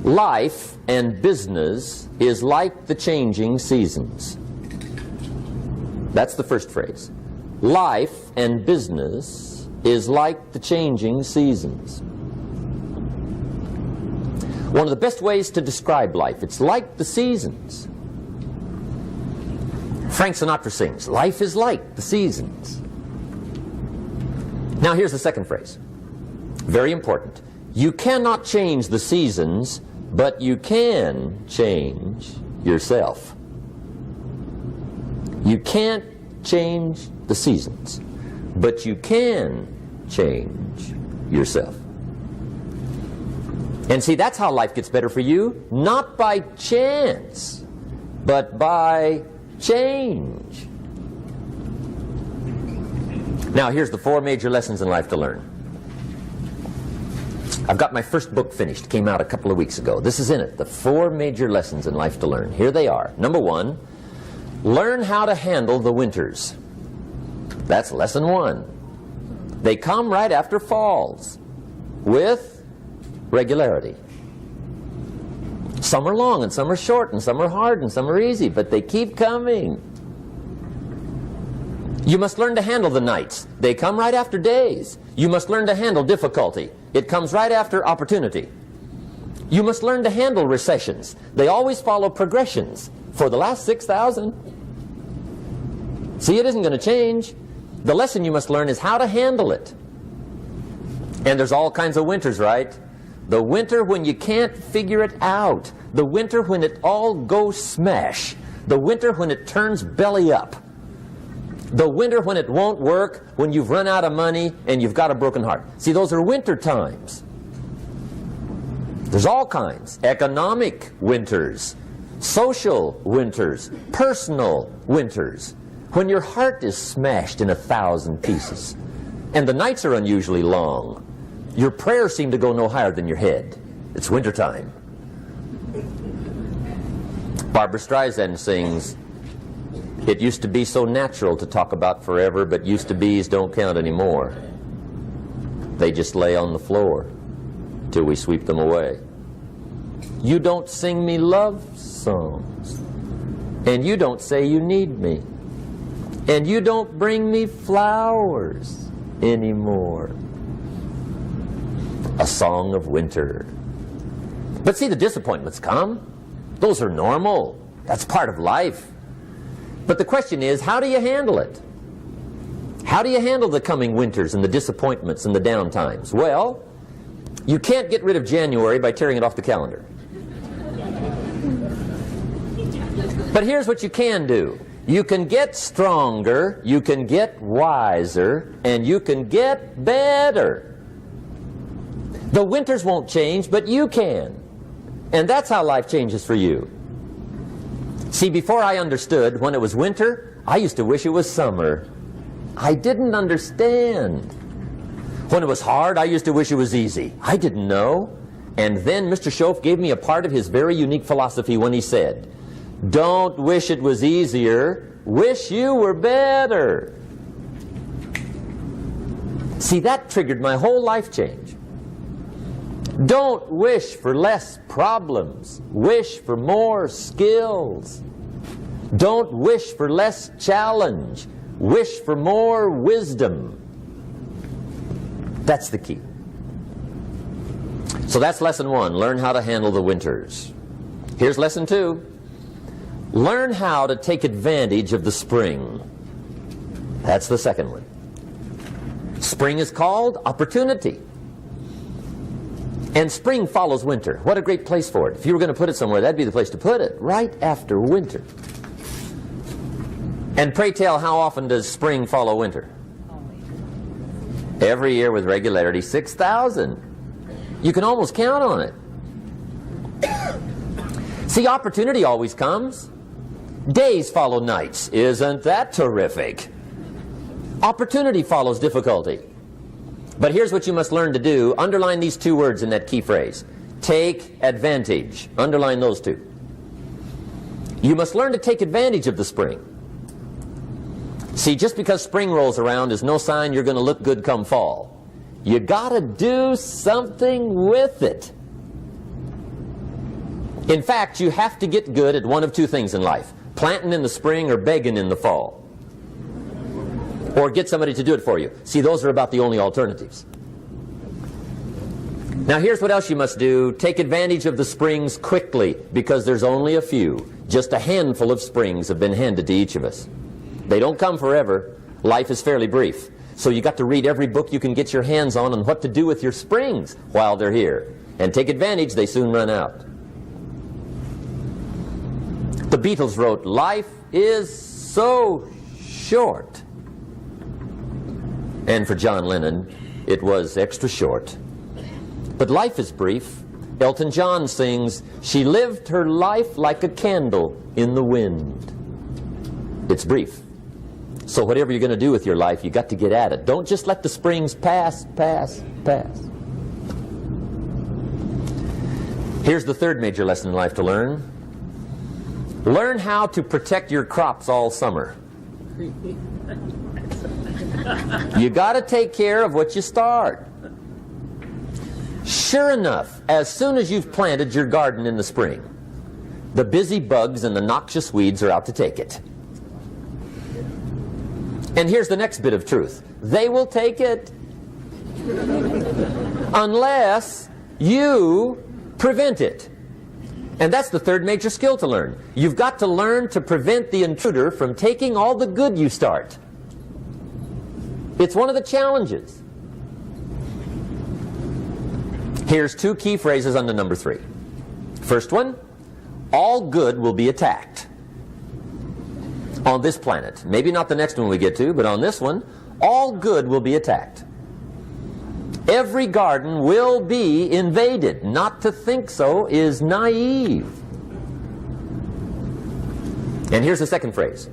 Life and business is like the changing seasons. That's the first phrase. Life and business is like the changing seasons. One of the best ways to describe life, it's like the seasons. Frank Sinatra sings, life is like the seasons. Now here's the second phrase. Very important. You cannot change the seasons, but you can change yourself. You can't change the seasons, but you can change yourself. And see, that's how life gets better for you, not by chance, but by change. Now, here's the 4 major lessons in life to learn. I've got my first book finished, came out a couple of weeks ago. This is in it, the 4 major lessons in life to learn. Here they are. Number 1, learn how to handle the winters. That's lesson 1. They come right after falls, with regularity. Some are long, and some are short, and some are hard, and some are easy, but they keep coming. You must learn to handle the nights. They come right after days. You must learn to handle difficulty. It comes right after opportunity. You must learn to handle recessions. They always follow progressions for the last 6,000. See, it isn't going to change. The lesson you must learn is how to handle it. And there's all kinds of winters, right? The winter when you can't figure it out. The winter when it all goes smash. The winter when it turns belly up. The winter when it won't work, when you've run out of money and you've got a broken heart. See, those are winter times. There's all kinds. Economic winters, social winters, personal winters. When your heart is smashed in 1,000 pieces and the nights are unusually long, your prayers seem to go no higher than your head. It's wintertime. Barbra Streisand sings, "It used to be so natural to talk about forever, but used to be's don't count anymore. They just lay on the floor till we sweep them away. You don't sing me love songs, and you don't say you need me, and you don't bring me flowers anymore." A song of winter. But see, the disappointments come. Those are normal. That's part of life. But the question is, how do you handle it? How do you handle the coming winters and the disappointments and the down times? Well, you can't get rid of January by tearing it off the calendar. But here's what you can do. You can get stronger, you can get wiser, and you can get better. The winters won't change, but you can. And that's how life changes for you. See, before I understood, when it was winter, I used to wish it was summer. I didn't understand. When it was hard, I used to wish it was easy. I didn't know. And then Mr. Schoaf gave me a part of his very unique philosophy when he said, "Don't wish it was easier, wish you were better." See, that triggered my whole life change. Don't wish for less problems. Wish for more skills. Don't wish for less challenge. Wish for more wisdom. That's the key. So that's lesson 1. Learn how to handle the winters. Here's lesson 2. Learn how to take advantage of the spring. That's the second one. Spring is called opportunity. And spring follows winter. What a great place for it. If you were going to put it somewhere, that'd be the place to put it, right after winter. And pray tell, how often does spring follow winter? Every year with regularity, 6,000. You can almost count on it. See, opportunity always comes. Days follow nights. Isn't that terrific? Opportunity follows difficulty. But here's what you must learn to do. Underline these 2 words in that key phrase. Take advantage. Underline those 2. You must learn to take advantage of the spring. See, just because spring rolls around is no sign you're going to look good come fall. You got to do something with it. In fact, you have to get good at one of two things in life: planting in the spring or begging in the fall. Or get somebody to do it for you. See, those are about the only alternatives. Now here's what else you must do. Take advantage of the springs quickly, because there's only a few. Just a handful of springs have been handed to each of us. They don't come forever. Life is fairly brief. So you got to read every book you can get your hands on what to do with your springs while they're here. And take advantage, they soon run out. The Beatles wrote, "Life is so short." And for John Lennon, it was extra short. But life is brief. Elton John sings, "She lived her life like a candle in the wind." It's brief. So whatever you're going to do with your life, you got to get at it. Don't just let the springs pass. Here's the third major lesson in life to learn. Learn how to protect your crops all summer. You got to take care of what you start. Sure enough, as soon as you've planted your garden in the spring, the busy bugs and the noxious weeds are out to take it. And here's the next bit of truth. They will take it unless you prevent it. And that's the third major skill to learn. You've got to learn to prevent the intruder from taking all the good you start. It's one of the challenges. Here's two key phrases under number 3. First one, all good will be attacked. On this planet. Maybe not the next one we get to, but on this one, all good will be attacked. Every garden will be invaded. Not to think so is naive. And here's the second phrase.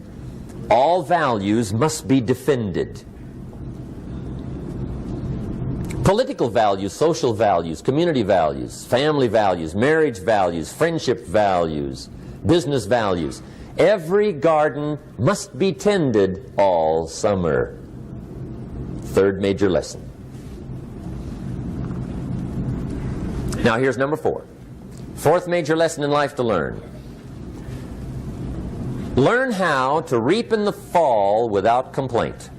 All values must be defended. Political values, social values, community values, family values, marriage values, friendship values, business values. Every garden must be tended all summer. Third major lesson. Now here's number 4. Fourth major lesson in life to learn. Learn how to reap in the fall without complaint.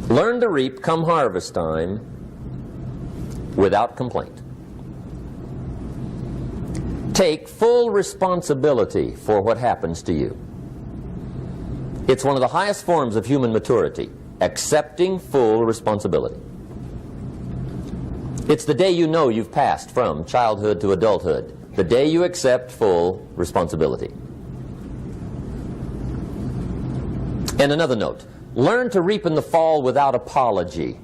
Learn to reap come harvest time without complaint. Take full responsibility for what happens to you. It's one of the highest forms of human maturity, accepting full responsibility. It's the day you know you've passed from childhood to adulthood, the day you accept full responsibility. And another note. Learn to reap in the fall without apology.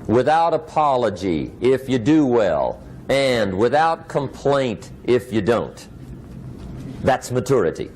Without apology if you do well, and without complaint if you don't. That's maturity.